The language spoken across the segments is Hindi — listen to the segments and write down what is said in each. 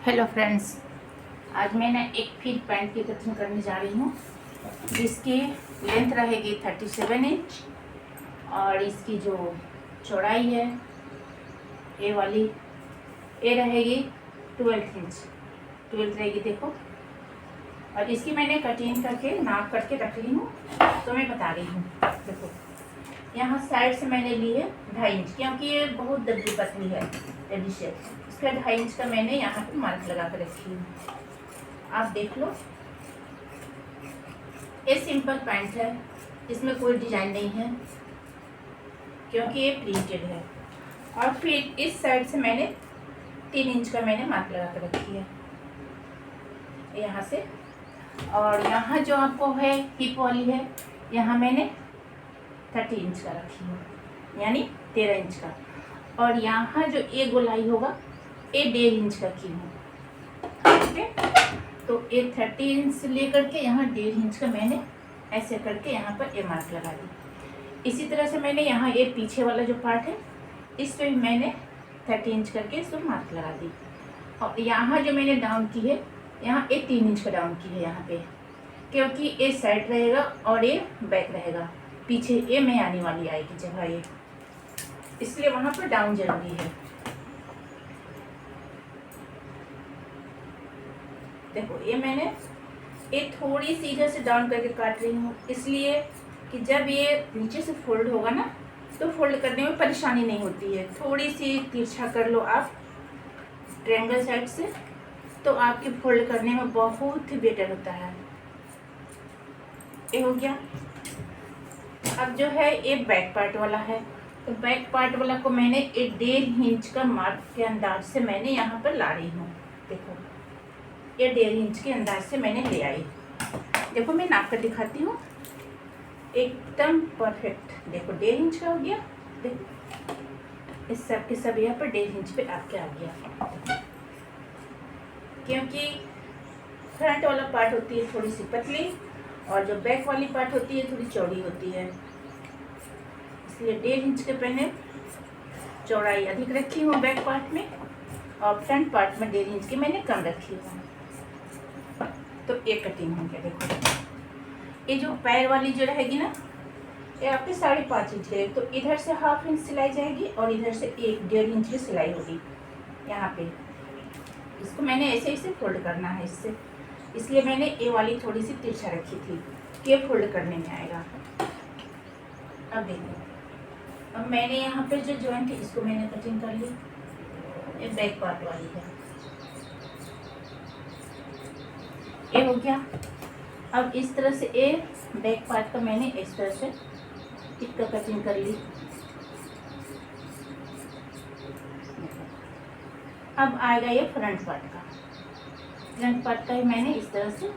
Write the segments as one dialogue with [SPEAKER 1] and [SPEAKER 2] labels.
[SPEAKER 1] हेलो फ्रेंड्स, आज मैं ना एक फिट पैंट की कटिंग करने जा रही हूँ जिसकी लेंथ रहेगी 37 इंच और इसकी जो चौड़ाई है ए वाली ए रहेगी 12 इंच 12 रहेगी। देखो, और इसकी मैंने कटिंग करके नाप करके रख ली हूँ, तो मैं बता रही हूँ। देखो, यहाँ साइड से मैंने ली है 2.5 इंच, क्योंकि ये बहुत दबी पतली है रेडी शेप। इसका 2.5 इंच का मैंने यहाँ पे मार्क लगा कर रखी हूँ। आप देख लो, ये सिंपल पैंट है, इसमें कोई डिजाइन नहीं है क्योंकि ये प्रिंटेड है। और फिर इस साइड से मैंने 3 इंच का मैंने मार्क लगा कर रखी है यहाँ से। और यहाँ जो आपको है हिप वाली है, यहाँ मैंने 30 इंच का रखी हूँ, यानी 13 इंच का। और यहाँ जो ये गोलाई होगा ये 1.5 इंच का की हूँ। ठीक है, तो ये 30 इंच से लेकर के यहाँ 1.5 इंच का मैंने ऐसे करके यहाँ पर ये मार्क लगा दी। इसी तरह से मैंने यहाँ ये पीछे वाला जो पार्ट है इस पर भी मैंने 30 इंच करके इस पर मार्क लगा दी। और यहाँ जो मैंने डाउन की है, यहाँ ये 3 इंच का डाउन की है यहाँ पे, क्योंकि ये साइड रहेगा और ये बैक रहेगा, पीछे ये में आने वाली आएगी जगह ये, इसलिए वहाँ पर डाउन जरूरी है। देखो, ये मैंने ये थोड़ी सी इधर से डाउन करके काट रही हूँ, इसलिए कि जब ये नीचे से फोल्ड होगा ना तो फोल्ड करने में परेशानी नहीं होती है। थोड़ी सी तिरछा कर लो आप ट्रायंगल साइड से, तो आपके फोल्ड करने में बहुत ही बेटर होता है। ये हो गया। अब जो है ये बैक पार्ट वाला है, तो बैक पार्ट वाला को मैंने 1.5 इंच का मार्क के अंदाज से मैंने यहाँ पर ला रही हूँ। देखो, ये 1.5 इंच के अंदाज से मैंने ले आई। देखो, मैं नाप कर दिखाती हूँ, एकदम परफेक्ट। देखो, 1.5 इंच का हो गया। देखो, इस सब के सब यहाँ पर 1.5 इंच पे आपके आ गया, क्योंकि फ्रंट वाला पार्ट होती है थोड़ी सी पतली और जो बैक वाली पार्ट होती है थोड़ी चौड़ी होती है, इसलिए 1.5 इंच के मैंने चौड़ाई अधिक रखी हूँ बैक पार्ट में, और फ्रंट पार्ट में 1.5 इंच की मैंने कम रखी हूँ। तो ये कटिंग हो गया। देखो, ये जो पैर वाली जो रहेगी ना, ये आपकी 5.5 इंच है, तो इधर से 1/2 इंच सिलाई जाएगी और इधर से 1.5 इंच की सिलाई होगी यहाँ पे। इसको मैंने ऐसे ऐसे फोल्ड करना है इससे, इसलिए मैंने ये वाली थोड़ी सी तिरछा रखी थी कि फोल्ड करने में आएगा। अब देखो, अब मैंने यहाँ पे जो जॉइंट है इसको मैंने कटिंग कर ली, ये बैक पार्ट वाली है, ये हो गया। अब इस तरह से ये बैक पार्ट का मैंने इस तरह से इसका कटिंग कर ली। अब आएगा ये फ्रंट पार्ट का। फ्रंट पार्ट का ही मैंने इस तरह से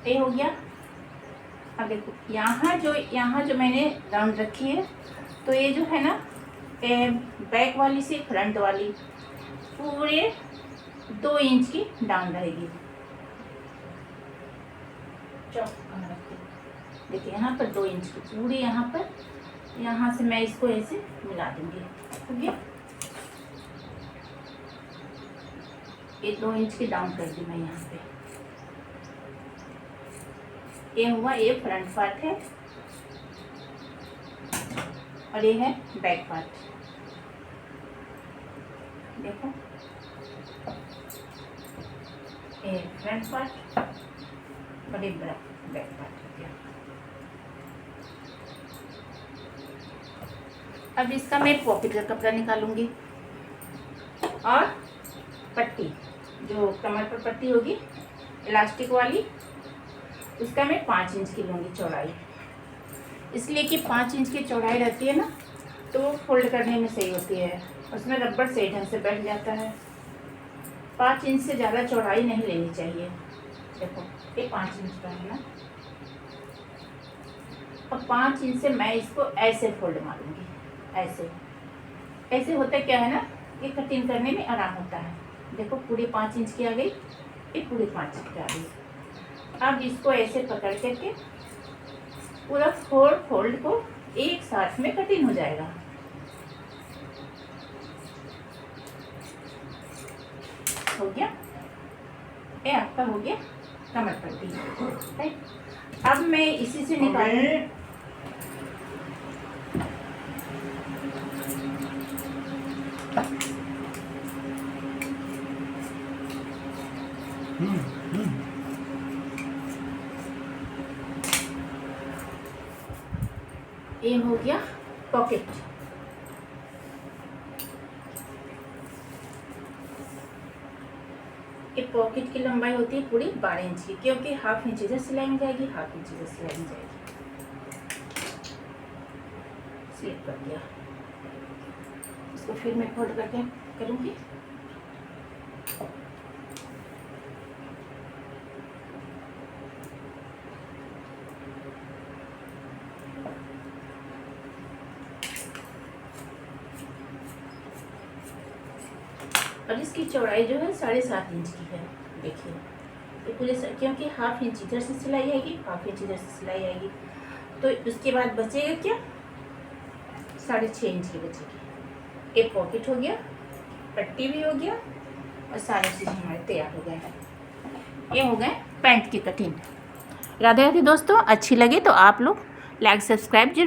[SPEAKER 1] ये हो गया। अब देखो, यहाँ जो मैंने राउंड रखी है, तो ये जो है ना, ये बैक वाली से फ्रंट वाली पूरे 2 इंच की डाउन रहेगी। देखिए, यहाँ पर 2 इंच की पूरी, यहाँ से मैं इसको ऐसे मिला दूंगी। ठीक है, ये 2 इंच की डाउन कर दी मैं यहाँ पे। ये हुआ, ये फ्रंट पार्ट है और ये है बैक पार्ट। देखो, ये फ्रंट पार्ट और ये बैक पार्ट हो गया। अब इसका मैं पॉकेट का कपड़ा निकालूंगी और पट्टी, जो कमर पर पट्टी होगी इलास्टिक वाली, उसका मैं 5 इंच की लूँगी चौड़ाई, इसलिए कि 5 इंच की चौड़ाई रहती है ना, तो वो फोल्ड करने में सही होती है, उसमें रबड़ से ढंग से बैठ जाता है। 5 इंच से ज़्यादा चौड़ाई नहीं लेनी चाहिए। देखो, ये 5 इंच का है ना, और 5 इंच से मैं इसको ऐसे फोल्ड मारूंगी। ऐसे होता क्या है ना, ये कटिंग करने में आराम होता है। देखो, पूरी 5 इंच की आ गई, ये पूरी 5 इंच की आ गई। अब इसको ऐसे पकड़ करके पूरा 4 फोल्ड को एक साथ में कटिंग हो जाएगा। हो गया, ये आपका हो गया कमर पट्टी। राइट, अब मैं इसी से निकालूंगी। ये हो गया पॉकेट। ये पॉकेट की लंबाई होती है पूरी 12 इंच की, क्योंकि हाफ इंच इधर सिलाई में जाएगी, हाफ इंच इधर सिलाई में जाएगी। स्लिप कर दिया, इसको फिर मैं फोल्ड करके करूँगी। और इसकी चौड़ाई जो है 7.5 इंच की है। देखिए ये पूरे, क्योंकि हाफ इंच इधर से सिलाई आएगी, हाफ इंच इधर से सिलाई आएगी, तो उसके बाद बचेगा क्या, 6.5 इंच की बचेगी। एक पॉकेट हो गया, पट्टी भी हो गया, और सारे चीज़ हमारे तैयार हो गए हैं। ये हो गए पैंट की कटिंग। राधे राधे दोस्तों, अच्छी लगे तो आप लोग लाइक सब्सक्राइब जरूर